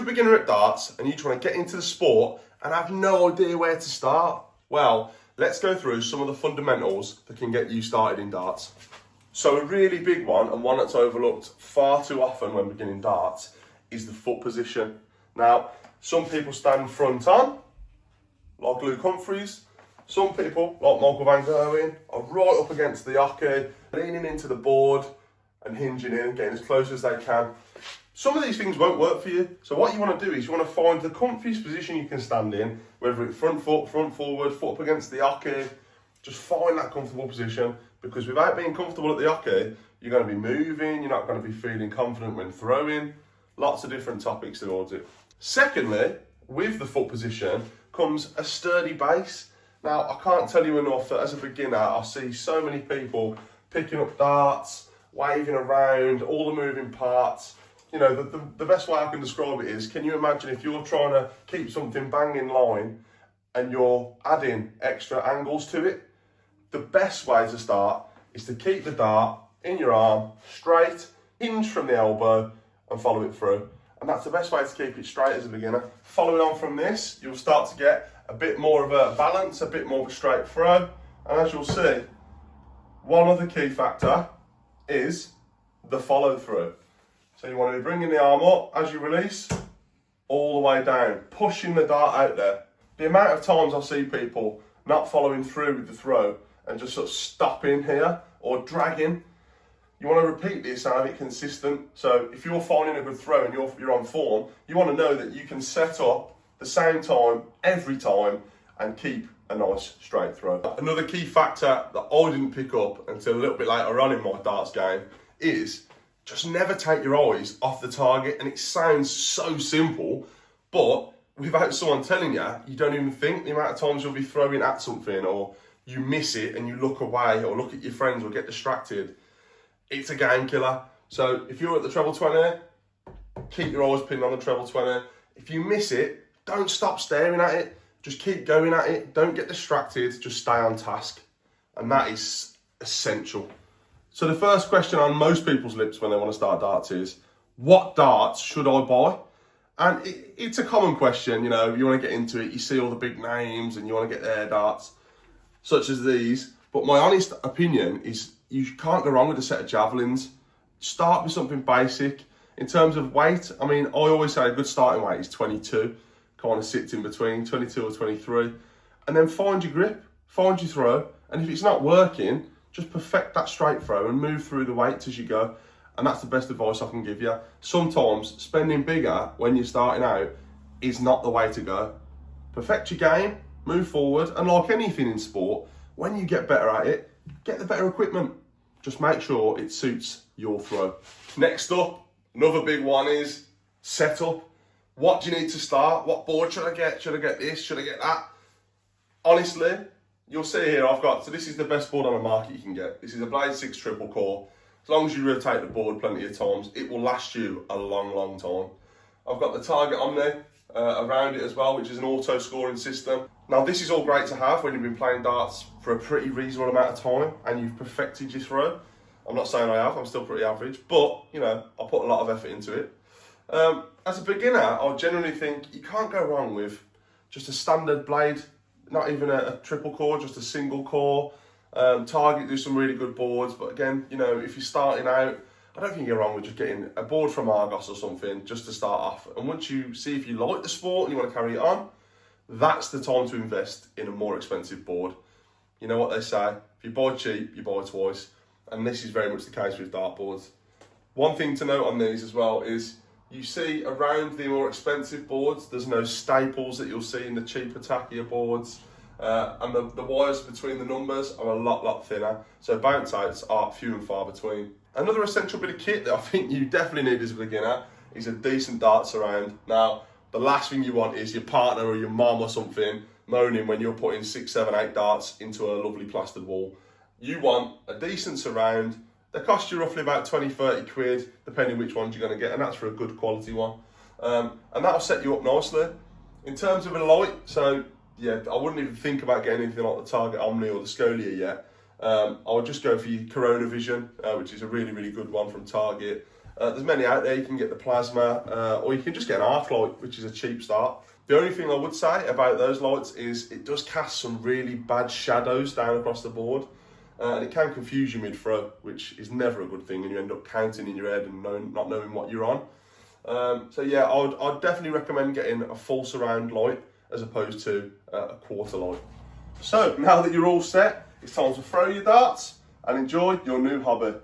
a beginner at darts and you just want to get into the sport and have no idea where to start, well, let's go through some of the fundamentals that can get you started in darts. So a really big one, and one that's overlooked far too often when beginning darts, is the foot position. Now, some people stand front on, like Luke Humphries. Some people, like Michael Van Gerwen, are right up against the hockey, leaning into the board and hinging in, getting as close as they can. Some of these things won't work for you. So what you want to do is you want to find the comfiest position you can stand in, whether it's front foot, front forward, foot up against the hockey. Just find that comfortable position, because without being comfortable at the hockey, you're going to be moving, you're not going to be feeling confident when throwing. Lots of different topics towards it. Secondly, with the foot position comes a sturdy base. Now, I can't tell you enough that as a beginner, I see so many people picking up darts, waving around, all the moving parts. You know, the best way I can describe it is, can you imagine if you're trying to keep something bang in line and you're adding extra angles to it? The best way to start is to keep the dart in your arm, straight, hinge from the elbow and follow it through. And that's the best way to keep it straight as a beginner. Following on from this, you'll start to get a bit more of a balance, a bit more of a straight throw. And as you'll see, one other key factor is the follow through. So you want to be bringing the arm up as you release, all the way down, pushing the dart out there. The amount of times I see people not following through with the throw and just sort of stopping here or dragging. You want to repeat this and have it consistent. So if you're finding a good throw and you're on form, you want to know that you can set up the same time every time and keep a nice straight throw. Another key factor that I didn't pick up until a little bit later on in my darts game is just never take your eyes off the target. And it sounds so simple, but without someone telling you, you don't even think the amount of times you'll be throwing at something, or you miss it and you look away or look at your friends or get distracted. It's a game killer. So if you're at the treble 20, keep your eyes pinned on the treble 20. If you miss it, don't stop staring at it. Just keep going at it. Don't get distracted. Just stay on task. And that is essential. So the first question on most people's lips when they want to start darts is, what darts should I buy? And it's a common question, you know, you want to get into it, you see all the big names and you want to get their darts, such as these. But my honest opinion is you can't go wrong with a set of javelins. Start with something basic. In terms of weight, I mean, I always say a good starting weight is 22. Kind of sits in between 22 or 23. And then find your grip, find your throw. And if it's not working, just perfect that straight throw and move through the weights as you go. And that's the best advice I can give you. Sometimes spending bigger when you're starting out is not the way to go. Perfect your game, move forward, and like anything in sport, when you get better at it, get the better equipment. Just make sure it suits your throw. Next up, another big one is setup. What do you need to start? What board should I get? Should I get this? Should I get that? Honestly, you'll see here so this is the best board on the market you can get. This is a Blade 6 triple core. As long as you rotate the board plenty of times, it will last you a long, long time. I've got the target on there around it as well, which is an auto scoring system. Now this is all great to have when you've been playing darts for a pretty reasonable amount of time and you've perfected your throw. I'm not saying I have, I'm still pretty average, but you know, I put a lot of effort into it. As a beginner, I generally think you can't go wrong with just a standard blade, not even a triple core, just a single core. Target do some really good boards, but again, you know, if you're starting out, I don't think you're wrong with just getting a board from Argos or something just to start off. And once you see if you like the sport and you want to carry it on, that's the time to invest in a more expensive board. You know what they say, if you buy cheap, you buy twice. And this is very much the case with dartboards. One thing to note on these as well is you see around the more expensive boards, there's no staples that you'll see in the cheaper, tackier boards. And the wires between the numbers are a lot thinner. So bounce outs are few and far between. Another essential bit of kit that I think you definitely need as a beginner is a decent dart surround. Now, the last thing you want is your partner or your mum or something moaning when you're putting 6, 7, 8 darts into a lovely plastered wall. You want a decent surround. They cost you roughly about 20, 30 quid, depending which ones you're going to get, and that's for a good quality one. And that'll set you up nicely. In terms of a light, so yeah, I wouldn't even think about getting anything like the Target Omni or the Scolia yet. I would just go for your Corona Vision, which is a really good one from Target. There's many out there. You can get the plasma, or you can just get an arc light, which is a cheap start. The only thing I would say about those lights is it does cast some really bad shadows down across the board, and it can confuse you mid-throw, which is never a good thing, and you end up counting in your head and not knowing what you're on. So yeah, I'd definitely recommend getting a full surround light as opposed to a quarter light. So now that you're all set, it's time to throw your darts and enjoy your new hobby.